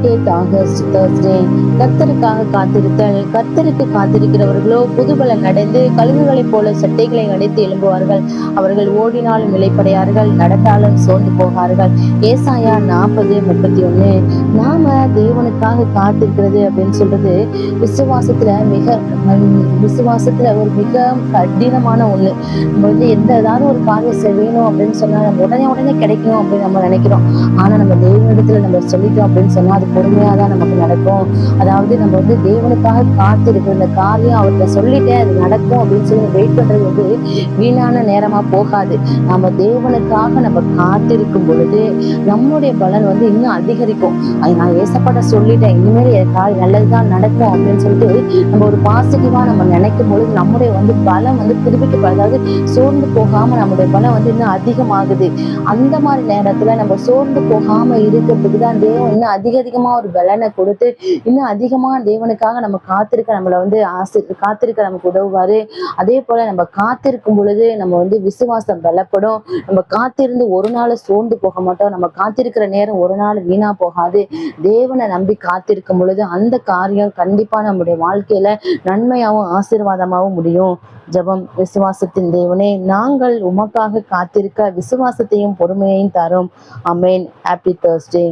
28 August Thursday. கர்த்தருக்காக காத்திருத்தல். கர்த்தருக்கு காத்திருக்கிறவர்களோ புதுபலன் அடைந்து கழுகுகளைப் போல சட்டைகளை அடைத்து எழும்புவார்கள். அவர்கள் ஓடினாலும் இளைப்படையார்கள், நடந்தாலும் சோர்ந்து போகார்கள். ஏசாயா 40:31. நாம தேவனுக்காக காத்திருக்கிறது அப்படின்னு சொல்றது விசுவாசத்துல ஒரு மிக கடினமான ஒண்ணு. நம்ம வந்து ஏதாவது ஒரு காரியம் செய்யணும் அப்படின்னு சொன்னா நம்ம உடனே கிடைக்கணும் அப்படின்னு நம்ம நினைக்கிறோம். ஆனா நம்ம தேவனிடத்துல நம்ம சொல்லிட்டோம் அப்படின்னு சொன்னா அது பொறுமையாதான் நமக்கு நடக்கும். அதாவது நம்ம வந்து தேவனுக்காக காத்திருக்கிற இந்த காரியம் அவர்கிட்ட சொல்லிட்டேன் அது நடக்கும் அப்படின்னு சொல்லி வெயிட் பண்றது வந்து வீணான நேரமா போகாது. நம்ம தேவனுக்காக நம்ம காத்திருக்கும் பொழுது நம்மளுடைய பலன் வந்து இன்னும் அதிகரிக்கும். அது நான் ஏசப்பட்ட சொல்லிட்டேன், இனிமேல் நல்லதுதான் நடக்கும் அப்படின்னு சொல்லிட்டு நம்ம ஒரு பாசிட்டிவா நம்ம நினைக்கும் பொழுது நம்முடைய வந்து பலம் வந்து புதுப்பிக்க, அதாவது சோர்ந்து போகாம நம்முடைய பலம் வந்து இன்னும் அதிகமாகுது. அந்த மாதிரி நேரத்துல நம்ம சோர்ந்து போகாம இருக்கிறதுக்கு தான் தேவன் இன்னும் அதிகமா ஒரு பலனை கொடுத்து இன்னும் அதிகமா தேவனுக்காக நம்ம காத்திருக்க நம்மளை வந்து காத்திருக்க நமக்கு உதவுவாரு. அதே போல நம்ம காத்திருக்கும் பொழுது நம்ம வந்து விசுவாசம் பலப்படும். நம்ம காத்திருந்து ஒரு நாள் சோர்ந்து போக மாட்டோம். நம்ம காத்திருக்கிற நேரம் ஒரு நாள் வீணா போகாது. தேவனை நம்பி காத்திருக்கும் பொழுது அந்த காரியம் கண்டிப்பா நம்முடைய வாழ்க்கையில நன்மையாவும் ஆசீர்வாதமாகவும் முடியும். ஜெபம். விசுவாசத்தின் தேவனே, நாங்கள் உமக்காக காத்திருக்க விசுவாசத்தையும் பொறுமையையும் தரும். ஆமென். Happy Thursday.